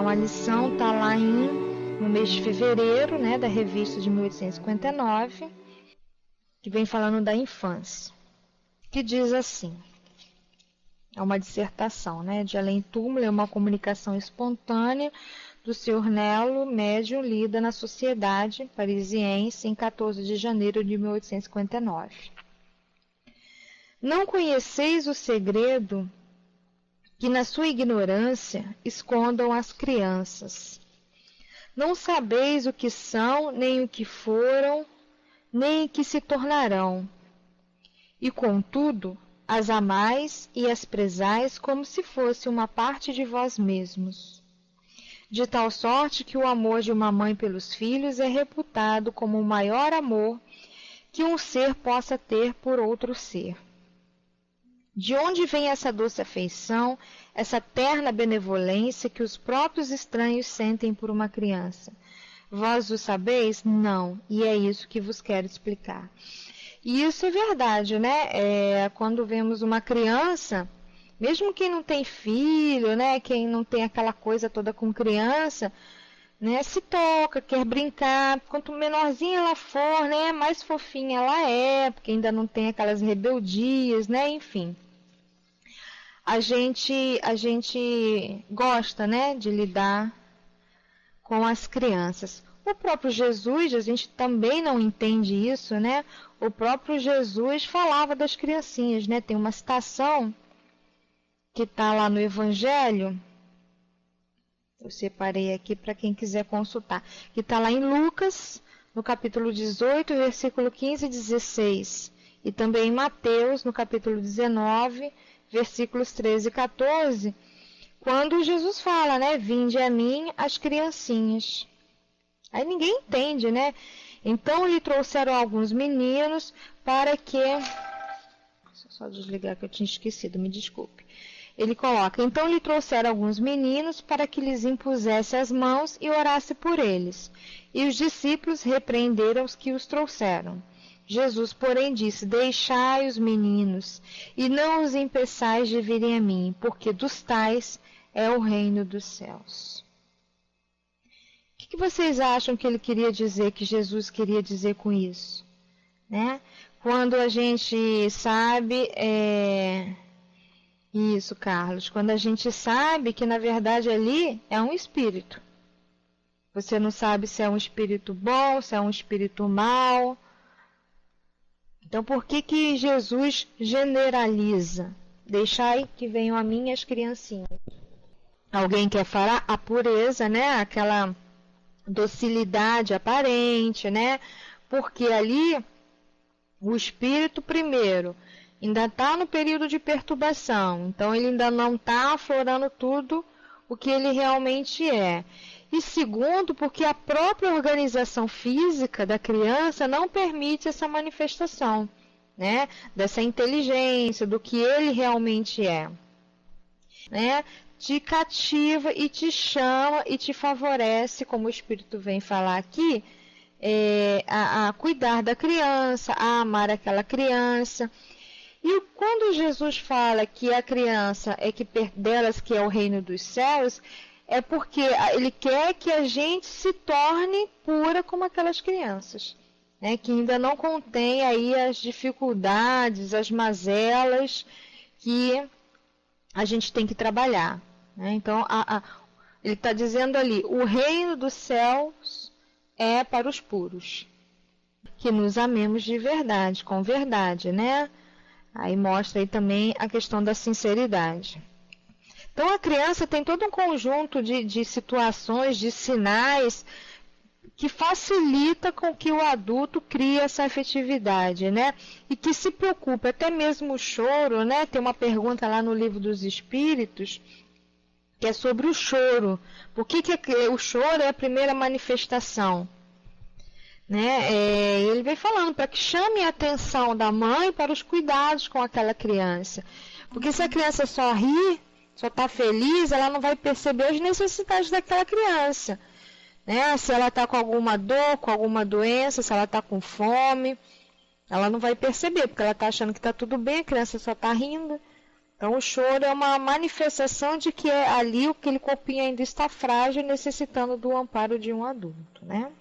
Então a lição está lá no mês de fevereiro, né, da revista de 1859, que vem falando da infância, que diz assim, é uma dissertação, né, de Além Túmulo, é uma comunicação espontânea do Sr. Nelo, médium, lida na Sociedade Parisiense em 14 de janeiro de 1859. Não conheceis o segredo que na sua ignorância escondam as crianças. Não sabeis o que são, nem o que foram, nem o que se tornarão. E, contudo, as amais e as prezais como se fosse uma parte de vós mesmos. De tal sorte que o amor de uma mãe pelos filhos é reputado como o maior amor que um ser possa ter por outro ser. De onde vem essa doce afeição, essa terna benevolência que os próprios estranhos sentem por uma criança? Vós o sabeis? Não, e é isso que vos quero explicar. E isso é verdade, né? Quando vemos uma criança, mesmo quem não tem filho, né? Quem não tem aquela coisa toda com criança, né? Se toca, quer brincar. Quanto menorzinha ela for, né? Mais fofinha ela é, porque ainda não tem aquelas rebeldias, né? Enfim. A gente gosta, né? De lidar com as crianças. O próprio Jesus, a gente também não entende isso, né? O próprio Jesus falava das criancinhas, né? Tem uma citação que está lá no Evangelho, eu separei aqui para quem quiser consultar, que está lá em Lucas, no capítulo 18, versículo 15 e 16, e também em Mateus, no capítulo 19, versículos 13 e 14, quando Jesus fala, né? Vinde a mim as criancinhas. Aí ninguém entende, né? Então lhe trouxeram alguns meninos para que... Deixa eu só desligar que eu tinha esquecido, me desculpe. Ele coloca, então lhe trouxeram alguns meninos para que lhes impusesse as mãos e orasse por eles. E os discípulos repreenderam os que os trouxeram. Jesus, porém, disse, deixai os meninos, e não os impeçais de virem a mim, porque dos tais é o reino dos céus. O que vocês acham que ele queria dizer, que Jesus queria dizer com isso? Né? Quando a gente sabe... Isso, Carlos. Quando a gente sabe que, na verdade, ali é um espírito. Você não sabe se é um espírito bom, se é um espírito mau. Então, por que Jesus generaliza? Deixai que venham a mim as criancinhas. Alguém quer falar a pureza, né? Aquela docilidade aparente, né? Porque ali o espírito primeiro ainda está no período de perturbação, então ele ainda não está aflorando tudo o que ele realmente é. E segundo, porque a própria organização física da criança não permite essa manifestação, né? Dessa inteligência, do que ele realmente é, né? Te cativa e te chama e te favorece, como o Espírito vem falar aqui, a cuidar da criança, a amar aquela criança. E quando Jesus fala que a criança é que delas que é o reino dos céus, é porque ele quer que a gente se torne pura como aquelas crianças, né? Que ainda não contém aí as dificuldades, as mazelas que a gente tem que trabalhar, né? Então, ele está dizendo ali, o reino dos céus é para os puros, que nos amemos de verdade, com verdade, né? Aí mostra aí também a questão da sinceridade. Então a criança tem todo um conjunto de situações, de sinais que facilita com que o adulto crie essa afetividade, né? E que se preocupe, até mesmo o choro, né? Tem uma pergunta lá no Livro dos Espíritos que é sobre o choro. Por que o choro é a primeira manifestação? Né? Ele vem falando para que chame a atenção da mãe para os cuidados com aquela criança. Porque se a criança só ri, só está feliz, ela não vai perceber as necessidades daquela criança. Né? Se ela está com alguma dor, com alguma doença, se ela está com fome, ela não vai perceber, porque ela está achando que está tudo bem, a criança só está rindo. Então, o choro é uma manifestação de que ali aquele corpinho ainda está frágil, necessitando do amparo de um adulto, né?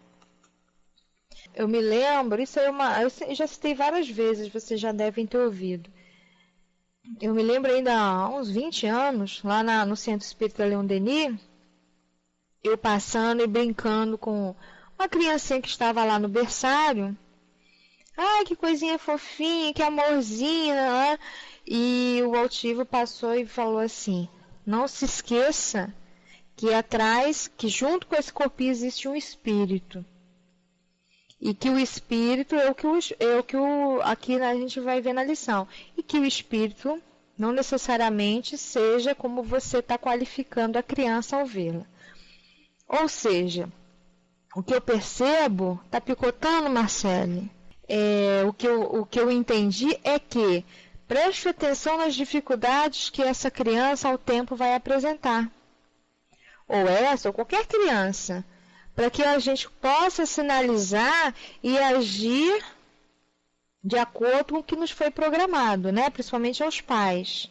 Eu me lembro, eu já citei várias vezes, vocês já devem ter ouvido. Eu me lembro ainda há uns 20 anos, lá no Centro Espírita Leon Denis, eu passando e brincando com uma criancinha que estava lá no berçário. Ai, que coisinha fofinha, que amorzinho, né? E o altivo passou e falou assim: não se esqueça que atrás, que junto com esse corpinho existe um espírito. E que o espírito aqui a gente vai ver na lição. E que o espírito não necessariamente seja como você está qualificando a criança ao vê-la. Ou seja, o que eu percebo, está picotando, Marcele? O que eu entendi é que preste atenção nas dificuldades que essa criança ao tempo vai apresentar. Ou essa, ou qualquer criança. Para que a gente possa sinalizar e agir de acordo com o que nos foi programado, né? Principalmente aos pais.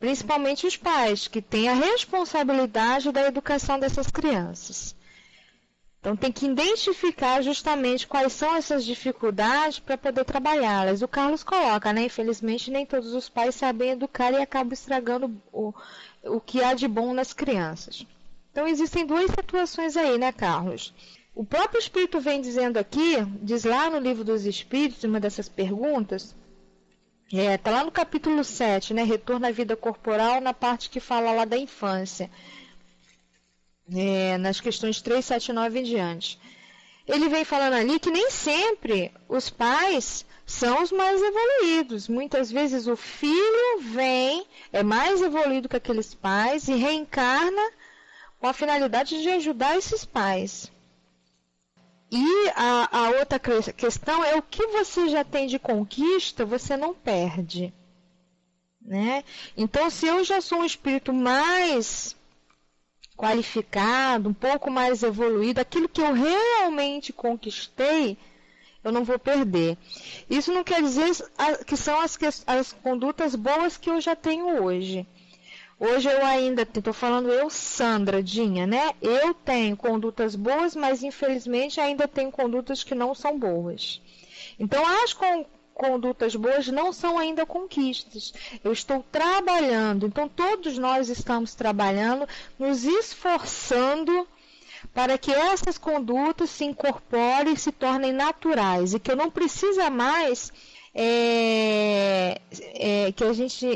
Principalmente os pais, que têm a responsabilidade da educação dessas crianças. Então, tem que identificar justamente quais são essas dificuldades para poder trabalhá-las. O Carlos coloca, né? Infelizmente, nem todos os pais sabem educar e acabam estragando o que há de bom nas crianças. Então, existem duas situações aí, né, Carlos? O próprio Espírito vem dizendo aqui, diz lá no Livro dos Espíritos, uma dessas perguntas, está lá no capítulo 7, né, Retorno à Vida Corporal, na parte que fala lá da infância. Nas questões 3, 7 e 9 em diante. Ele vem falando ali que nem sempre os pais são os mais evoluídos. Muitas vezes o filho é mais evoluído que aqueles pais e reencarna com a finalidade de ajudar esses pais. E a outra questão é o que você já tem de conquista, você não perde. Né? Então, se eu já sou um espírito mais qualificado, um pouco mais evoluído, aquilo que eu realmente conquistei, eu não vou perder. Isso não quer dizer que são as condutas boas que eu já tenho hoje. Hoje eu ainda, estou falando eu, Sandra, Dinha, né? Eu tenho condutas boas, mas infelizmente ainda tenho condutas que não são boas. Então, as condutas boas não são ainda conquistas. Eu estou trabalhando, então todos nós estamos trabalhando, nos esforçando para que essas condutas se incorporem e se tornem naturais e que eu não precisa mais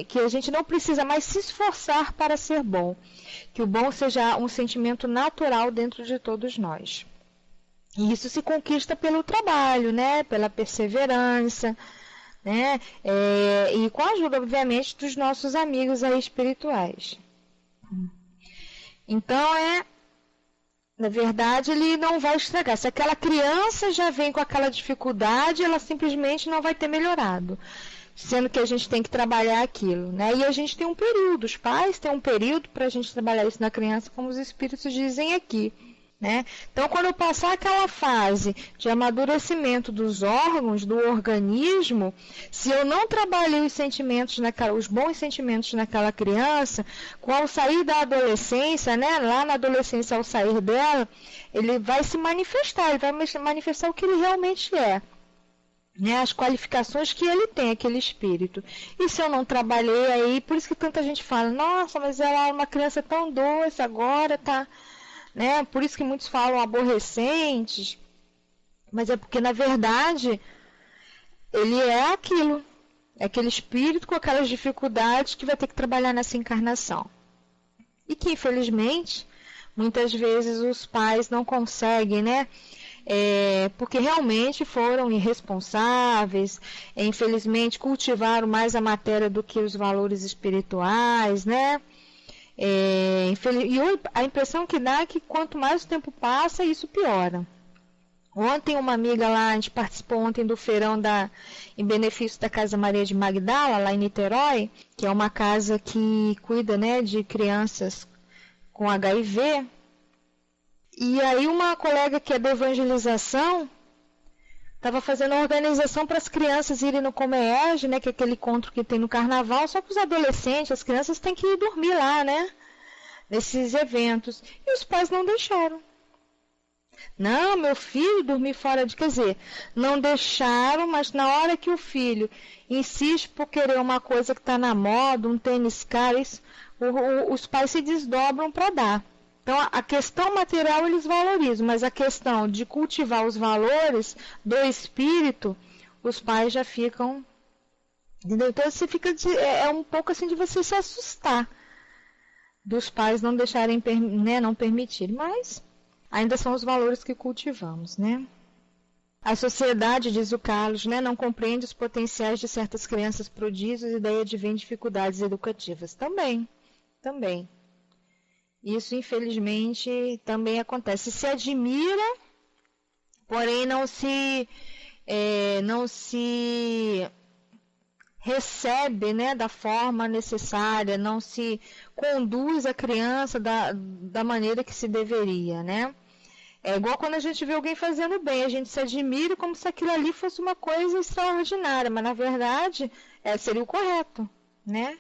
que a gente não precisa mais se esforçar para ser bom, que o bom seja um sentimento natural dentro de todos nós. E isso se conquista pelo trabalho, né? Pela perseverança, né? E com a ajuda, obviamente, dos nossos amigos aí espirituais. Então, na verdade, ele não vai estragar. Se aquela criança já vem com aquela dificuldade, ela simplesmente não vai ter melhorado. Sendo que a gente tem que trabalhar aquilo, né? E a gente tem um período, os pais têm um período para a gente trabalhar isso na criança, como os espíritos dizem aqui. Né? Então, quando eu passar aquela fase de amadurecimento dos órgãos, do organismo, se eu não trabalhei os bons sentimentos naquela criança, ao sair da adolescência, né? Lá na adolescência, ao sair dela, ele vai se manifestar, ele vai manifestar o que ele realmente é. Né, as qualificações que ele tem, aquele espírito. E se eu não trabalhei aí, por isso que tanta gente fala, nossa, mas ela é uma criança tão doce, agora tá... Né? Por isso que muitos falam aborrecentes, mas é porque, na verdade, ele é aquilo, é aquele espírito com aquelas dificuldades que vai ter que trabalhar nessa encarnação. E que, infelizmente, muitas vezes os pais não conseguem, né? Porque realmente foram irresponsáveis, infelizmente cultivaram mais a matéria do que os valores espirituais, né? E a impressão que dá é que quanto mais o tempo passa, isso piora. Ontem uma amiga lá, a gente participou ontem do feirão em benefício da Casa Maria de Magdala, lá em Niterói, que é uma casa que cuida, né, de crianças com HIV. E aí uma colega que é da evangelização Estava fazendo a organização para as crianças irem no Comerge, né, que é aquele encontro que tem no carnaval, só que os adolescentes, as crianças têm que ir dormir lá, né, nesses eventos. E os pais não deixaram. Não, meu filho dormir fora de... Quer dizer, não deixaram, mas na hora que o filho insiste por querer uma coisa que está na moda, um tênis caro, os pais se desdobram para dar. Então, a questão material eles valorizam, mas a questão de cultivar os valores do espírito, os pais já ficam... Entendeu? Então, você fica é um pouco assim de você se assustar dos pais não deixarem, né, não permitirem, mas ainda são os valores que cultivamos, né? A sociedade, diz o Carlos, né, não compreende os potenciais de certas crianças prodígios e daí advém dificuldades educativas. Também. Isso, infelizmente, também acontece. Se admira, porém não se recebe, né, da forma necessária, não se conduz a criança da maneira que se deveria, né? É igual quando a gente vê alguém fazendo bem, a gente se admira como se aquilo ali fosse uma coisa extraordinária, mas na verdade seria o correto, né?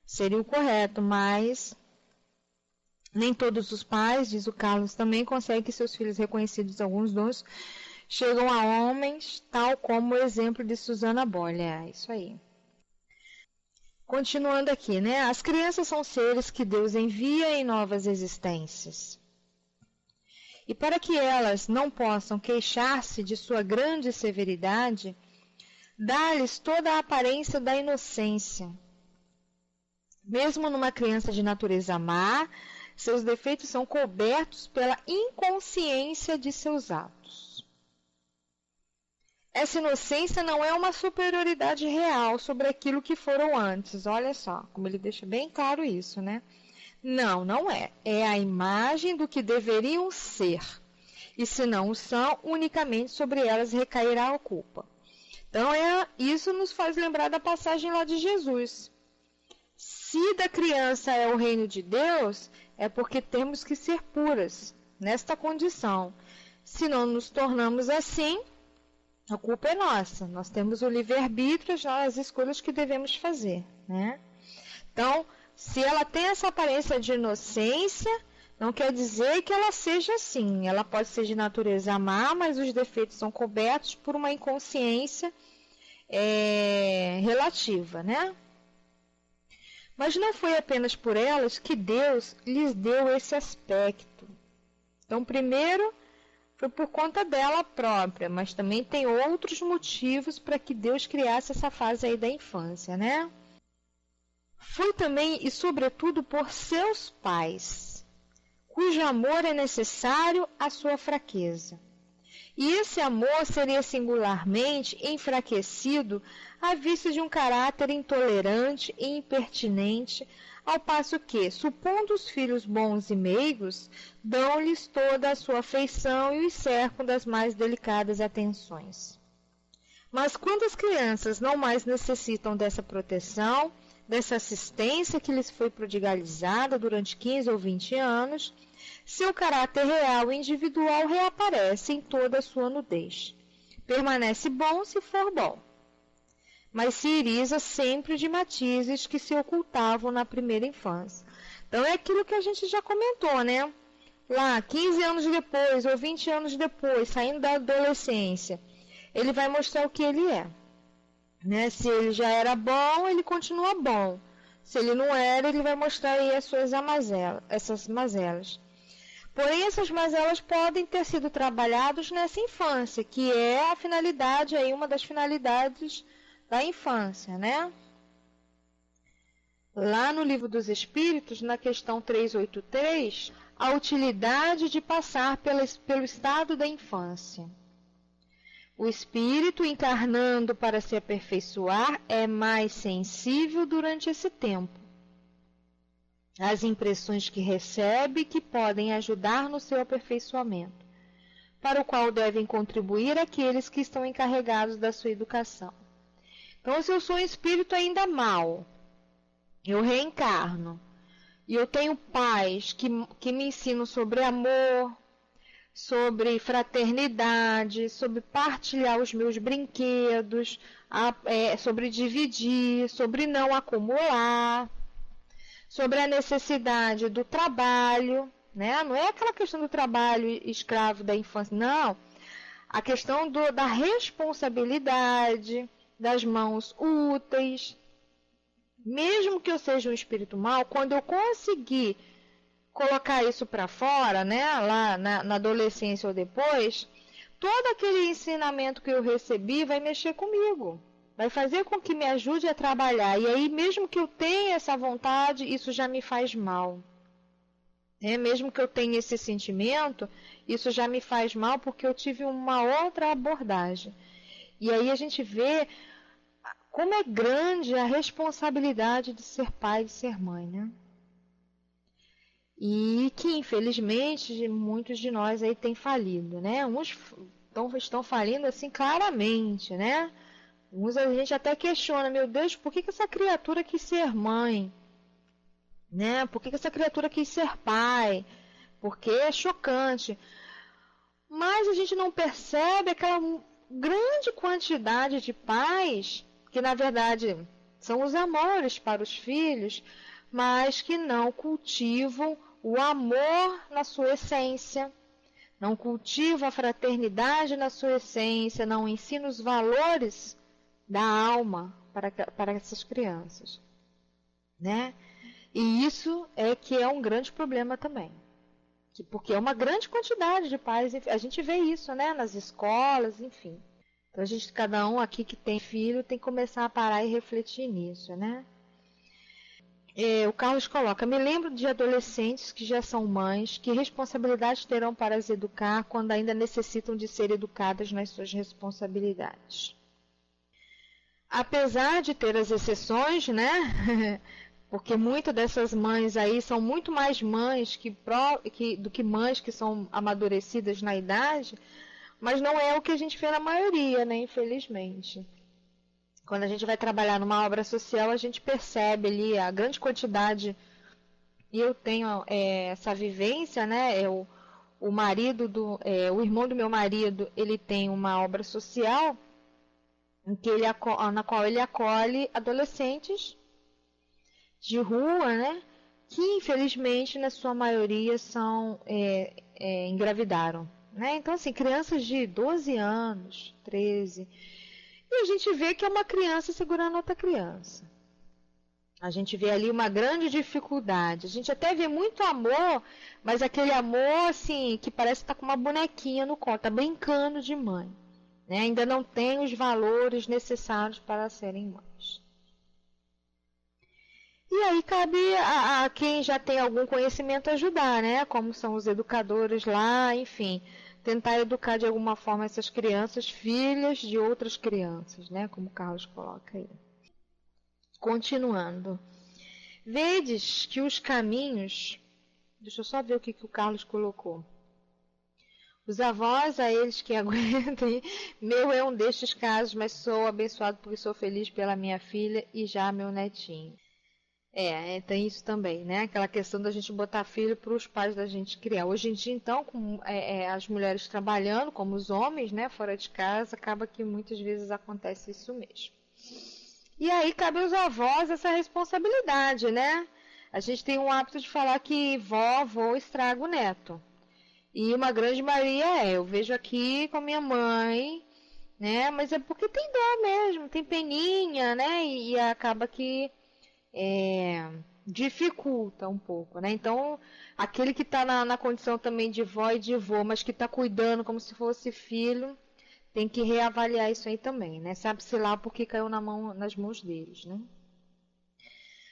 Seria o correto, mas nem todos os pais, diz o Carlos, também conseguem que seus filhos reconhecidos alguns dons chegam a homens, tal como o exemplo de Susana Boyle. É isso aí. Continuando aqui, né? As crianças são seres que Deus envia em novas existências. E para que elas não possam queixar-se de sua grande severidade, dá-lhes toda a aparência da inocência. Mesmo numa criança de natureza má, seus defeitos são cobertos pela inconsciência de seus atos. Essa inocência não é uma superioridade real sobre aquilo que foram antes. Olha só, como ele deixa bem claro isso, né? Não, não é. É a imagem do que deveriam ser. E se não o são, unicamente sobre elas recairá a culpa. Então, isso nos faz lembrar da passagem lá de Jesus. Se da criança é o reino de Deus, é porque temos que ser puras nesta condição. Se não nos tornamos assim, a culpa é nossa. Nós temos o livre-arbítrio, as escolhas que devemos fazer, né? Então, se ela tem essa aparência de inocência, não quer dizer que ela seja assim. Ela pode ser de natureza má, mas os defeitos são cobertos por uma inconsciência relativa, né? Mas não foi apenas por elas que Deus lhes deu esse aspecto. Então, primeiro, foi por conta dela própria, mas também tem outros motivos para que Deus criasse essa fase aí da infância, né? Foi também e sobretudo por seus pais, cujo amor é necessário à sua fraqueza. E esse amor seria singularmente enfraquecido à vista de um caráter intolerante e impertinente, ao passo que, supondo os filhos bons e meigos, dão-lhes toda a sua afeição e os cercam das mais delicadas atenções. Mas quando as crianças não mais necessitam dessa proteção, dessa assistência que lhes foi prodigalizada durante 15 ou 20 anos, seu caráter real e individual reaparece em toda a sua nudez. Permanece bom se for bom, mas se iriza sempre de matizes que se ocultavam na primeira infância. Então é aquilo que a gente já comentou, né? Lá, 15 anos depois ou 20 anos depois, saindo da adolescência, ele vai mostrar o que ele é. Né? Se ele já era bom, ele continua bom. Se ele não era, ele vai mostrar aí essas mazelas. Porém, essas mazelas podem ter sido trabalhadas nessa infância, que é a finalidade, aí, uma das finalidades da infância, né? Lá no Livro dos Espíritos, na questão 383, a utilidade de passar pelo estado da infância. O espírito, encarnando para se aperfeiçoar, é mais sensível durante esse tempo às impressões que recebe, que podem ajudar no seu aperfeiçoamento, para o qual devem contribuir aqueles que estão encarregados da sua educação. Então, se eu sou um espírito ainda mau, eu reencarno, e eu tenho pais que me ensinam sobre amor, sobre fraternidade, sobre partilhar os meus brinquedos, sobre dividir, sobre não acumular, sobre a necessidade do trabalho, né? Não é aquela questão do trabalho escravo da infância, não. A questão da responsabilidade, das mãos úteis. Mesmo que eu seja um espírito mau, quando eu conseguir colocar isso para fora, né, lá na adolescência ou depois, todo aquele ensinamento que eu recebi vai mexer comigo, vai fazer com que me ajude a trabalhar. E aí, mesmo que eu tenha essa vontade, isso já me faz mal. Mesmo que eu tenha esse sentimento, isso já me faz mal porque eu tive uma outra abordagem. E aí a gente vê como é grande a responsabilidade de ser pai e de ser mãe, né? E que, infelizmente, muitos de nós aí têm falido, né? Uns estão falindo assim claramente, né? Uns a gente até questiona, meu Deus, por que essa criatura quis ser mãe? Né? Por que essa criatura quis ser pai? Porque é chocante. Mas a gente não percebe aquela grande quantidade de pais que na verdade são os amores para os filhos, mas que não cultivam o amor na sua essência, não cultivam a fraternidade na sua essência, não ensinam os valores da alma para essas crianças, né? E isso é que é um grande problema também, porque é uma grande quantidade de pais, a gente vê isso, né, nas escolas, enfim. Então, cada um aqui que tem filho tem que começar a parar e refletir nisso, né? O Carlos coloca, me lembro de adolescentes que já são mães, que responsabilidades terão para as educar quando ainda necessitam de ser educadas nas suas responsabilidades. Apesar de ter as exceções, né? Porque muitas dessas mães aí são muito mais mães do que mães que são amadurecidas na idade, mas não é o que a gente vê na maioria, né? Infelizmente. Quando a gente vai trabalhar numa obra social, a gente percebe ali a grande quantidade, e eu tenho essa vivência, né? O irmão do meu marido, ele tem uma obra social na qual ele acolhe adolescentes de rua, né? Que infelizmente na sua maioria engravidaram, né? Então assim, crianças de 12 anos, 13, e a gente vê que é uma criança segurando outra criança. A gente vê ali uma grande dificuldade. A gente até vê muito amor, mas aquele amor assim que parece estar com uma bonequinha no colo, tá brincando de mãe, né? Ainda não tem os valores necessários para serem mães. E aí cabe a quem já tem algum conhecimento ajudar, né? Como são os educadores lá, enfim, tentar educar de alguma forma essas crianças, filhas de outras crianças, né? Como o Carlos coloca aí. Continuando. Vedes que os caminhos... Deixa eu só ver o que o Carlos colocou. Os avós, a eles que aguentem, meu é um destes casos, mas sou abençoado porque sou feliz pela minha filha e já meu netinho. Tem isso também, né? Aquela questão da gente botar filho para os pais da gente criar. Hoje em dia, então, com as mulheres trabalhando, como os homens, né, fora de casa, acaba que muitas vezes acontece isso mesmo. E aí cabe aos avós essa responsabilidade, né? A gente tem um hábito de falar que vó estraga o neto. E uma grande maioria eu vejo aqui com a minha mãe, né? Mas é porque tem dó mesmo, tem peninha, né? E acaba que dificulta um pouco, né? Então, aquele que está na condição também de vó e de vô, mas que está cuidando como se fosse filho, tem que reavaliar isso aí também, né? Sabe-se lá porque caiu nas mãos deles, né?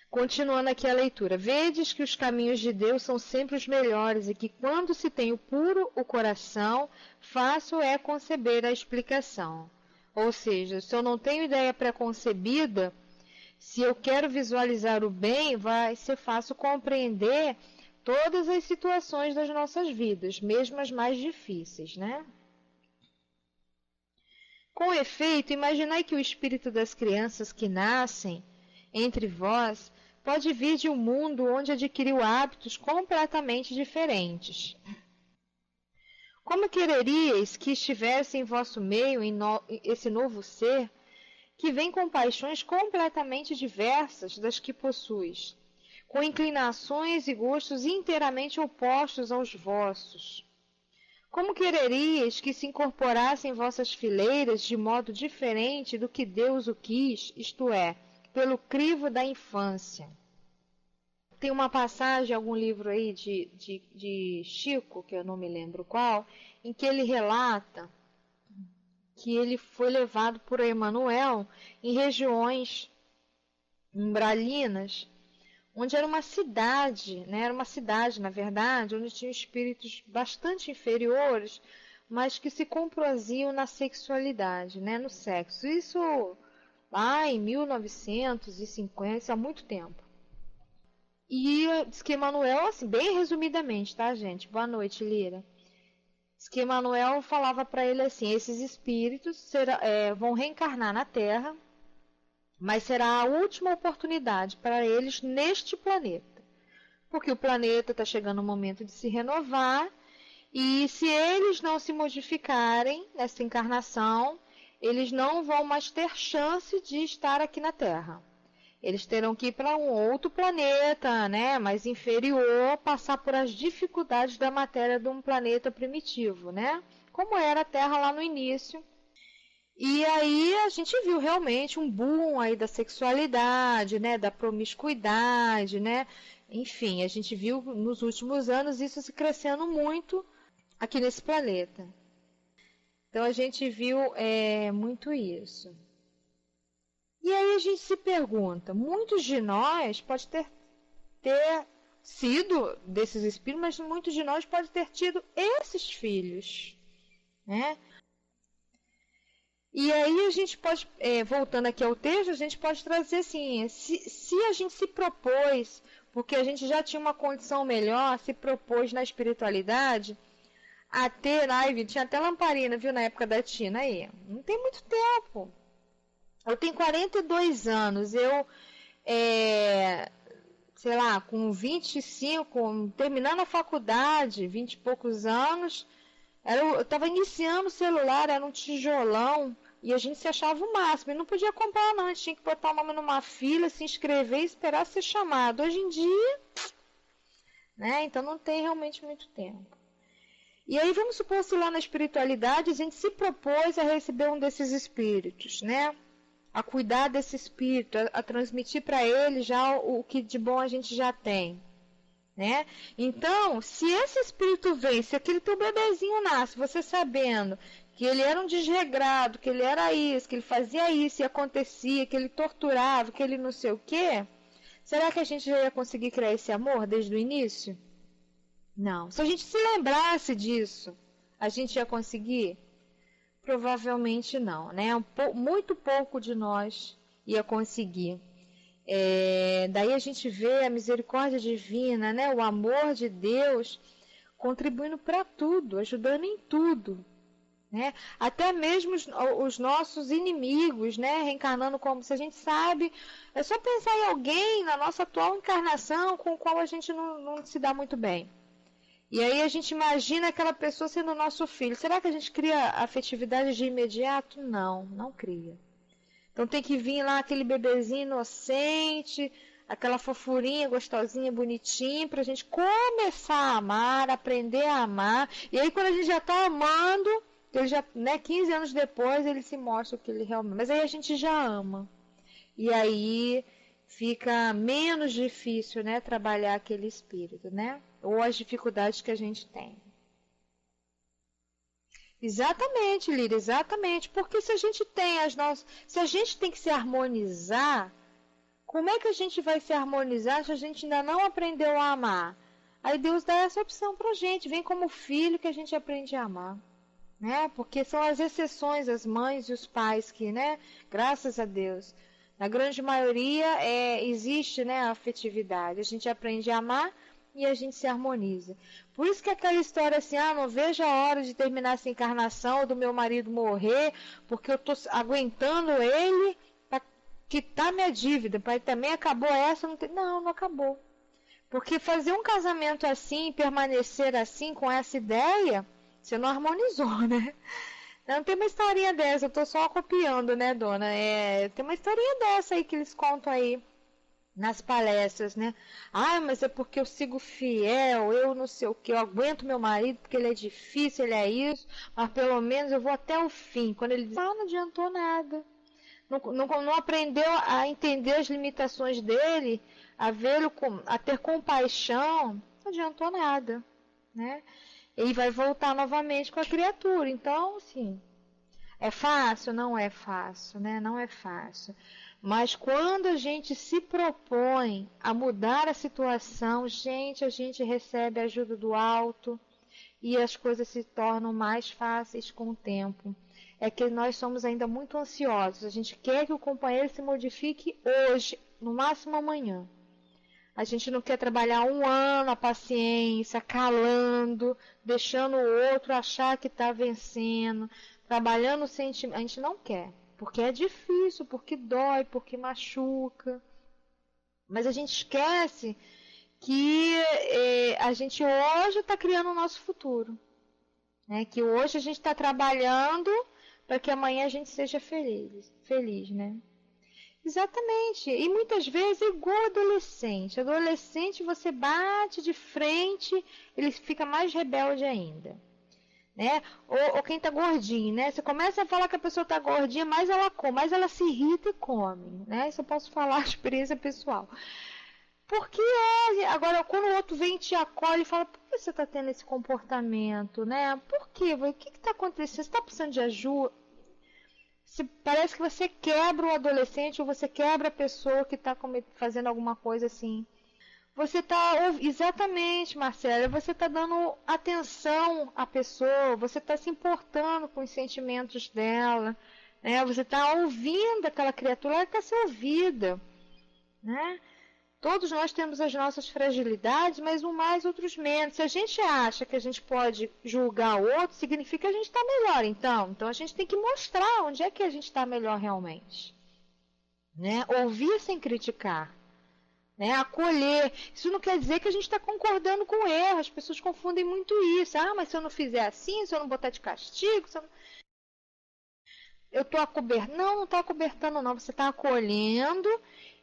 Continuando aqui a leitura. Vedes que os caminhos de Deus são sempre os melhores e que quando se tem o coração, fácil é conceber a explicação. Ou seja, se eu não tenho ideia preconcebida, se eu quero visualizar o bem, vai ser fácil compreender todas as situações das nossas vidas, mesmo as mais difíceis, né? Com efeito, imaginai que o espírito das crianças que nascem entre vós pode vir de um mundo onde adquiriu hábitos completamente diferentes. Como quereríeis que estivesse em vosso meio esse novo ser, que vem com paixões completamente diversas das que possuis, com inclinações e gostos inteiramente opostos aos vossos? Como quereríeis que se incorporassem em vossas fileiras de modo diferente do que Deus o quis, isto é, pelo crivo da infância? Tem uma passagem, algum livro aí de Chico, que eu não me lembro qual, em que ele relata que ele foi levado por Emmanuel em regiões umbralinas, onde era uma cidade, né? Era uma cidade, na verdade, onde tinham espíritos bastante inferiores, mas que se compraziam na sexualidade, né? No sexo. Isso lá em 1950, há muito tempo. E diz que Emmanuel, assim, bem resumidamente, tá, gente? Boa noite, Lira. Diz que Emmanuel falava para ele assim: esses espíritos vão reencarnar na Terra, mas será a última oportunidade para eles neste planeta. Porque o planeta está chegando o momento de se renovar, e se eles não se modificarem nessa encarnação, eles não vão mais ter chance de estar aqui na Terra. Eles terão que ir para um outro planeta, né, mais inferior, passar por as dificuldades da matéria de um planeta primitivo, né? Como era a Terra lá no início. E aí a gente viu realmente um boom aí da sexualidade, né, da promiscuidade, né? Enfim, a gente viu nos últimos anos isso se crescendo muito aqui nesse planeta. Então a gente viu muito isso. E aí a gente se pergunta, muitos de nós pode ter sido desses espíritos, mas muitos de nós pode ter tido esses filhos, né? E aí a gente pode, voltando aqui ao texto, a gente pode trazer assim, se a gente se propôs, porque a gente já tinha uma condição melhor, se propôs na espiritualidade, a ter, tinha até lamparina, viu, na época da Tina aí, não tem muito tempo. Eu tenho 42 anos, eu, sei lá, com 25, terminando a faculdade, 20 e poucos anos, eu estava iniciando o celular, era um tijolão, e a gente se achava o máximo, e não podia comprar não, a gente tinha que botar o nome numa fila, se inscrever e esperar ser chamado. Hoje em dia, né, então não tem realmente muito tempo. E aí vamos supor se lá na espiritualidade a gente se propôs a receber um desses espíritos, né? A cuidar desse espírito, a transmitir para ele já o que de bom a gente já tem, né? Então, se esse espírito vem, se aquele teu bebezinho nasce, você sabendo que ele era um desregrado, que ele era isso, que ele fazia isso e acontecia, que ele torturava, que ele não sei o quê, será que a gente já ia conseguir criar esse amor desde o início? Não. Se a gente se lembrasse disso, a gente ia conseguir? Provavelmente não, né? Muito pouco de nós ia conseguir. Daí a gente vê a misericórdia divina, né? O amor de Deus contribuindo para tudo, ajudando em tudo, né? Até mesmo os nossos inimigos, né? Reencarnando como se a gente sabe. É só pensar em alguém na nossa atual encarnação com o qual a gente não se dá muito bem. E aí a gente imagina aquela pessoa sendo nosso filho. Será que a gente cria afetividade de imediato? Não, não cria. Então tem que vir lá aquele bebezinho inocente, aquela fofurinha gostosinha, bonitinha, para a gente começar a amar, aprender a amar. E aí quando a gente já está amando, ele já, né, 15 anos depois ele se mostra o que ele realmente... Mas aí a gente já ama. E aí fica menos difícil, né, trabalhar aquele espírito, né? Ou as dificuldades que a gente tem. Exatamente, Líria, exatamente. Porque se a gente tem se a gente tem que se harmonizar, como é que a gente vai se harmonizar se a gente ainda não aprendeu a amar? Aí Deus dá essa opção pra gente, vem como filho que a gente aprende a amar, né? Porque são as exceções, as mães e os pais que, né, graças a Deus, na grande maioria existe, né, a afetividade. A gente aprende a amar e a gente se harmoniza. Por isso que aquela história assim, não vejo a hora de terminar essa encarnação, do meu marido morrer, porque eu estou aguentando ele para quitar minha dívida, para também acabou essa, não acabou. Porque fazer um casamento assim, permanecer assim, com essa ideia, Você não harmonizou, né? Não tem uma historinha dessa, eu tô só copiando, né, dona? Tem uma historinha dessa aí que eles contam aí nas palestras, né? Ah, mas é porque eu sigo fiel, eu não sei o que, eu aguento meu marido porque ele é difícil, ele é isso, mas pelo menos eu vou até o fim. Quando ele diz, não adiantou nada. Não aprendeu a entender as limitações dele, a vê-lo, a ter compaixão, não adiantou nada, né? Ele vai voltar novamente com a criatura. Então, assim, é fácil? Não é fácil, né? Não é fácil. Mas quando a gente se propõe a mudar a situação, gente, a gente recebe a ajuda do alto e as coisas se tornam mais fáceis com o tempo. É que nós somos ainda muito ansiosos. A gente quer que o companheiro se modifique hoje, no máximo amanhã. A gente não quer trabalhar um ano a paciência, calando, deixando o outro achar que está vencendo, trabalhando o sentimento. A gente não quer, porque é difícil, porque dói, porque machuca. Mas a gente esquece que a gente hoje está criando o nosso futuro. Né? Que hoje a gente está trabalhando para que amanhã a gente seja feliz, né? Exatamente. E muitas vezes é igual adolescente. Adolescente você bate de frente, ele fica mais rebelde ainda. Né? Ou quem tá gordinho, né? Você começa a falar que a pessoa tá gordinha, mais ela come, mais ela se irrita e come. Né? Isso eu posso falar experiência pessoal. Porque agora quando o outro vem e te acolhe e fala, por que você tá tendo esse comportamento? Né? Por quê? O que tá acontecendo? Você tá precisando de ajuda? Parece que você quebra o adolescente ou você quebra a pessoa que está fazendo alguma coisa assim. Você está, exatamente, Marcela, você está dando atenção à pessoa, você está se importando com os sentimentos dela, né? Você está ouvindo aquela criatura, ela quer ser ouvida, né? Todos nós temos as nossas fragilidades, mas um mais, outros menos. Se a gente acha que a gente pode julgar o outro, significa que a gente está melhor, então. Então a gente tem que mostrar onde é que a gente está melhor realmente. Né? Ouvir sem criticar. Né? Acolher. Isso não quer dizer que a gente está concordando com o erro. As pessoas confundem muito isso. Ah, mas se eu não fizer assim, se eu não botar de castigo, se eu não... Eu estou acobertando. Não está acobertando, não. Você está acolhendo.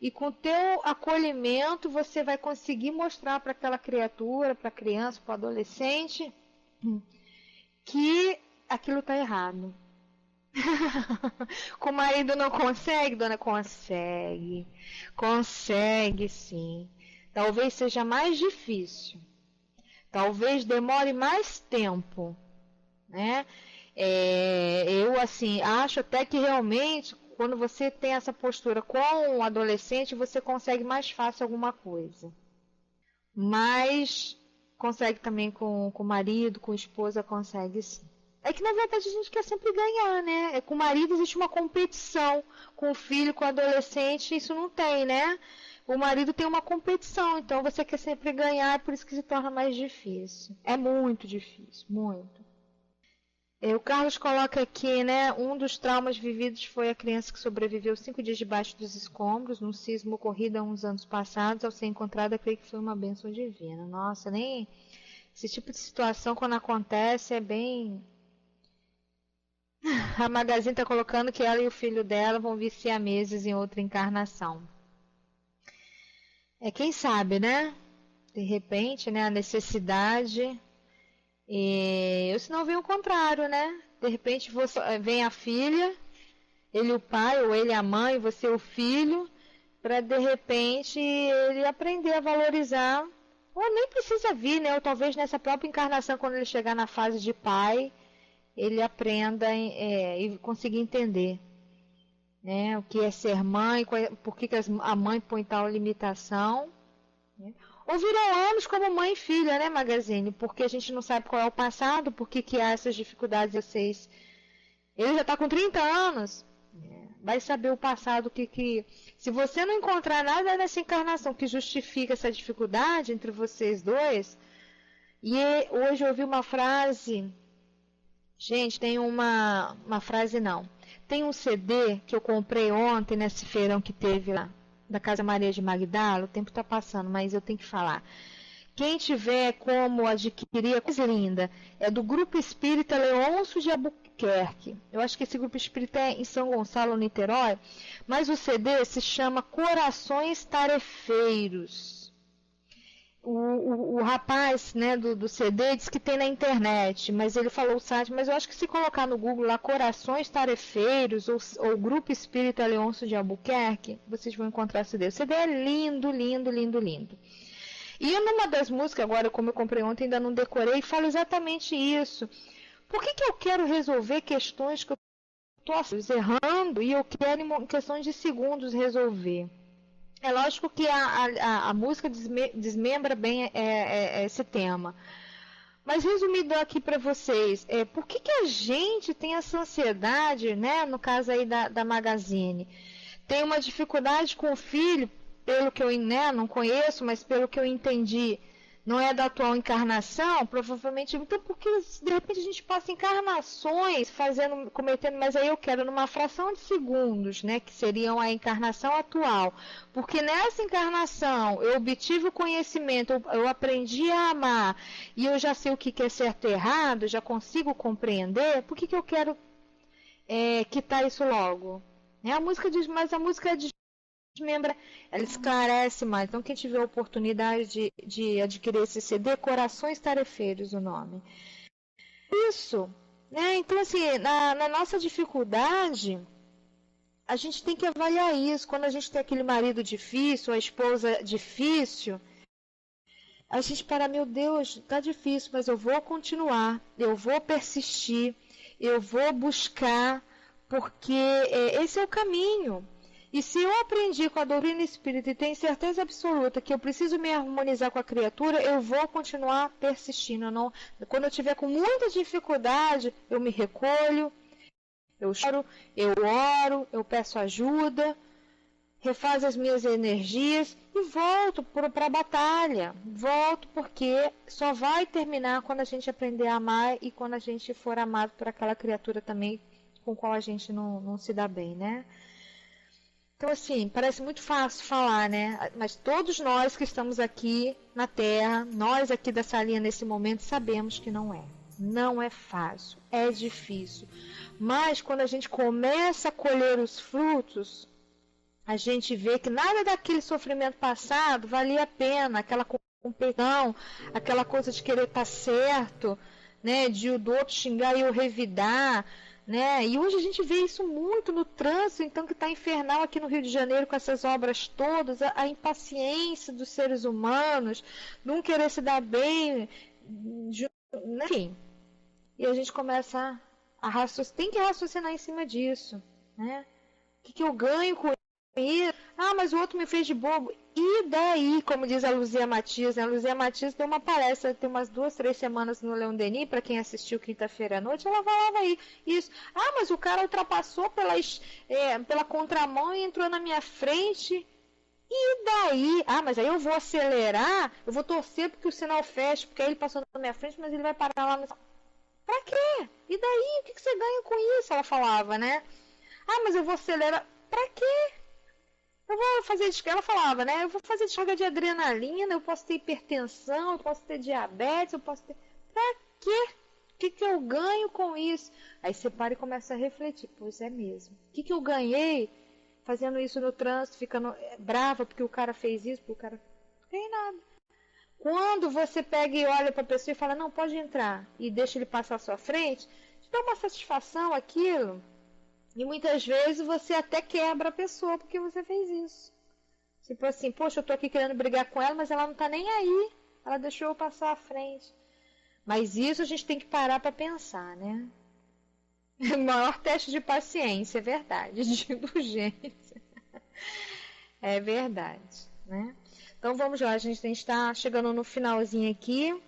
E com o teu acolhimento, você vai conseguir mostrar para aquela criatura, para a criança, para o adolescente, que aquilo está errado. Com o marido não consegue, dona? Consegue. Consegue, sim. Talvez seja mais difícil. Talvez demore mais tempo. Né? Eu, assim, acho até que realmente... Quando você tem essa postura com o adolescente, você consegue mais fácil alguma coisa. Mas consegue também com o marido, com a esposa, consegue sim. É que na verdade a gente quer sempre ganhar, né? Com o marido existe uma competição. Com o filho, com o adolescente, isso não tem, né? O marido tem uma competição, então você quer sempre ganhar, por isso que se torna mais difícil. É muito difícil, muito. O Carlos coloca aqui, né? Um dos traumas vividos foi a criança que sobreviveu 5 dias debaixo dos escombros, num sismo ocorrido há uns anos passados. Ao ser encontrada, creio que foi uma bênção divina. Nossa, nem esse tipo de situação, quando acontece, é bem... A Magazine está colocando que ela e o filho dela vão vir siameses em outra encarnação. Quem sabe, né? De repente, né? A necessidade... ou se não vem o contrário, né? De repente vem a filha, ele o pai, ou ele a mãe, você o filho, para de repente ele aprender a valorizar, ou nem precisa vir, né? Ou talvez nessa própria encarnação, quando ele chegar na fase de pai, ele aprenda e consiga entender, né? O que é ser mãe, por que a mãe põe tal limitação, né? Ou viram anos como mãe e filha, né, Magazine? Porque a gente não sabe qual é o passado, por que há essas dificuldades de vocês. Ele já está com 30 anos. Vai saber o passado que... Se você não encontrar nada nessa encarnação que justifica essa dificuldade entre vocês dois... E hoje eu ouvi uma frase... Gente, tem uma frase não. Tem um CD que eu comprei ontem nesse feirão que teve lá. Da Casa Maria de Magdala, o tempo está passando, mas eu tenho que falar. Quem tiver como adquirir, a coisa linda, é do Grupo Espírita Leôncio de Albuquerque. Eu acho que esse Grupo Espírita é em São Gonçalo, Niterói, mas o CD se chama Corações Tarefeiros. O rapaz, né, do CD disse que tem na internet, mas ele falou o site, mas eu acho que se colocar no Google lá Corações Tarefeiros ou Grupo Espírita Leôncio de Albuquerque, vocês vão encontrar o CD. O CD é lindo, lindo, lindo, lindo. E numa das músicas, agora como eu comprei ontem, ainda não decorei, fala exatamente isso. Por que eu quero resolver questões que eu estou errando e eu quero em questões de segundos resolver? É lógico que a música desmembra bem esse tema. Mas resumindo aqui para vocês, por que a gente tem essa ansiedade, né? No caso aí da Magazine, tem uma dificuldade com o filho, pelo que eu não conheço, mas pelo que eu entendi, não é da atual encarnação, provavelmente, então porque de repente a gente passa encarnações cometendo, mas aí eu quero numa fração de segundos, né, que seriam a encarnação atual, porque nessa encarnação eu obtive o conhecimento, eu aprendi a amar, e eu já sei o que é certo e errado, já consigo compreender, por que eu quero quitar isso logo? A música diz, mas a música desmembra, ela esclarece mais. Então, quem tiver a oportunidade de adquirir esse CD, Corações Tarefeiros, o nome. Isso, né? Então, assim, na nossa dificuldade, a gente tem que avaliar isso. Quando a gente tem aquele marido difícil, a esposa difícil, a gente para, meu Deus, tá difícil, mas eu vou continuar, eu vou persistir, eu vou buscar, porque esse é o caminho. E se eu aprendi com a doutrina espírita e tenho certeza absoluta que eu preciso me harmonizar com a criatura, eu vou continuar persistindo. Quando eu tiver com muita dificuldade, eu me recolho, eu choro, eu oro, eu peço ajuda, refazo as minhas energias e volto para a batalha. Volto porque só vai terminar quando a gente aprender a amar e quando a gente for amado por aquela criatura também com a qual a gente não se dá bem, né? Então, assim, parece muito fácil falar, né? Mas todos nós que estamos aqui na Terra, nós aqui da salinha nesse momento, sabemos que não é. Não é fácil, é difícil. Mas quando a gente começa a colher os frutos, a gente vê que nada daquele sofrimento passado valia a pena, aquela competição, aquela coisa de querer estar certo, né? Do outro xingar e eu revidar. Né? E hoje a gente vê isso muito no trânsito, então, que está infernal aqui no Rio de Janeiro com essas obras todas, a impaciência dos seres humanos, não querer se dar bem, enfim. E a gente começa a raciocinar, tem que raciocinar em cima disso. Né? O que eu ganho com isso? Ah, mas o outro me fez de bobo. E daí, como diz a Luzia Matias, né? A Luzia Matias deu uma palestra, tem umas 2, 3 semanas no Leon Denis, para quem assistiu quinta-feira à noite, ela falava aí isso. Ah, mas o cara ultrapassou pela contramão e entrou na minha frente. E daí? Ah, mas aí eu vou acelerar, eu vou torcer porque o sinal fecha, porque aí ele passou na minha frente, mas ele vai parar lá no... Pra quê? E daí? O que você ganha com isso? Ela falava, né? Ah, mas eu vou acelerar. Pra quê? Eu vou fazer, ela falava, né? Eu vou fazer descarga de adrenalina, eu posso ter hipertensão, eu posso ter diabetes, eu posso ter... Pra quê? O que eu ganho com isso? Aí você para e começa a refletir. Pois é mesmo. O que eu ganhei fazendo isso no trânsito, ficando brava porque o cara fez isso, porque o cara... Não tem nada. Quando você pega e olha para a pessoa e fala, não, pode entrar, e deixa ele passar à sua frente, te dá uma satisfação aquilo... E muitas vezes você até quebra a pessoa porque você fez isso. Tipo assim, poxa, eu tô aqui querendo brigar com ela, mas ela não tá nem aí. Ela deixou eu passar à frente. Mas isso a gente tem que parar para pensar, né? O maior teste de paciência, é verdade, de indulgência. É verdade, né? Então vamos lá, a gente está chegando no finalzinho aqui.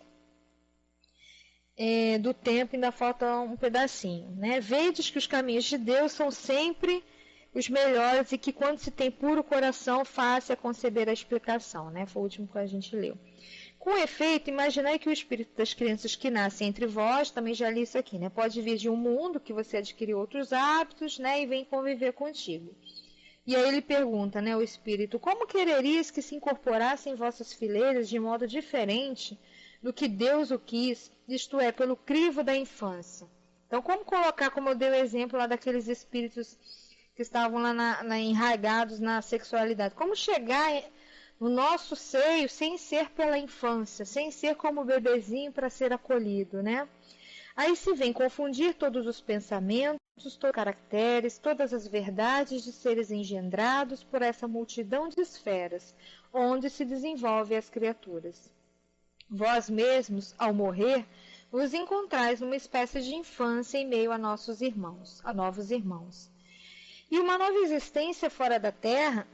Do tempo, ainda falta um pedacinho, né? Vedes que os caminhos de Deus são sempre os melhores e que quando se tem puro coração, fácil é conceber a explicação, né? Foi o último que a gente leu. Com efeito, imaginai que o espírito das crianças que nascem entre vós, também já li isso aqui, né? Pode vir de um mundo que você adquiriu outros hábitos, né? E vem conviver contigo. E aí ele pergunta, né, o Espírito, como quererias que se incorporassem em vossas fileiras de modo diferente do que Deus o quis, isto é, pelo crivo da infância? Então, como colocar, como eu dei o exemplo lá daqueles espíritos que estavam lá enraigados na sexualidade, como chegar no nosso seio sem ser pela infância, sem ser como bebezinho para ser acolhido, né? Aí se vem confundir todos os pensamentos, todos os caracteres, todas as verdades de seres engendrados por essa multidão de esferas, onde se desenvolvem as criaturas. Vós mesmos, ao morrer, vos encontrais numa espécie de infância em meio a nossos irmãos, a novos irmãos. E uma nova existência fora da Terra,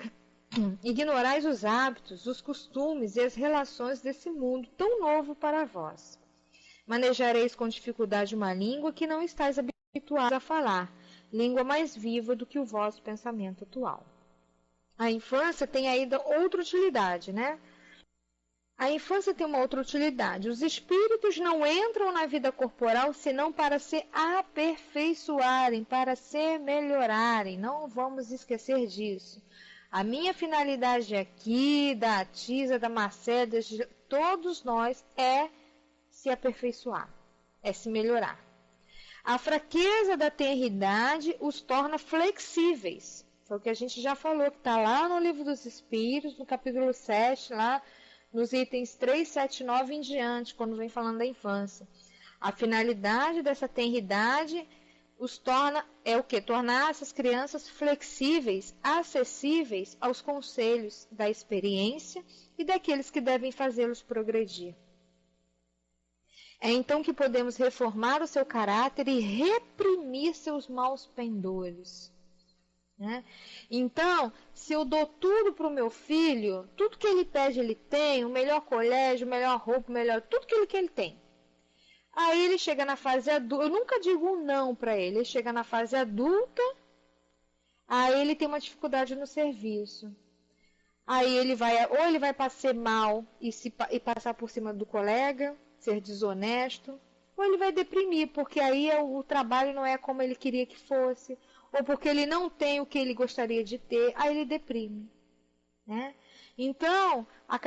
ignorais os hábitos, os costumes e as relações desse mundo tão novo para vós. Manejareis com dificuldade uma língua que não estáis habituados a falar, língua mais viva do que o vosso pensamento atual. A infância tem ainda outra utilidade, né? A infância tem uma outra utilidade. Os espíritos não entram na vida corporal senão para se aperfeiçoarem, para se melhorarem. Não vamos esquecer disso. A minha finalidade aqui, da Atisa, da Marcela, de todos nós, é se aperfeiçoar, é se melhorar. A fraqueza da tenridade os torna flexíveis. Foi o que a gente já falou, que está lá no Livro dos Espíritos, no capítulo 7, lá nos itens 3, 7, 9 em diante, quando vem falando da infância. A finalidade dessa tenridade os torna, é o quê? Tornar essas crianças flexíveis, acessíveis aos conselhos da experiência e daqueles que devem fazê-los progredir. É então que podemos reformar o seu caráter e reprimir seus maus pendores. Né? Então, se eu dou tudo para o meu filho, tudo que ele pede ele tem, o melhor colégio, o melhor roupa, o melhor, tudo que ele tem. Aí ele chega na fase adulta, eu nunca digo um não para ele, ele chega na fase adulta, aí ele tem uma dificuldade no serviço. Aí ele vai, ou ele vai passar mal e passar por cima do colega, ser desonesto, ou ele vai deprimir, porque aí o trabalho não é como ele queria que fosse, ou porque ele não tem o que ele gostaria de ter, aí ele deprime. Né? Então, a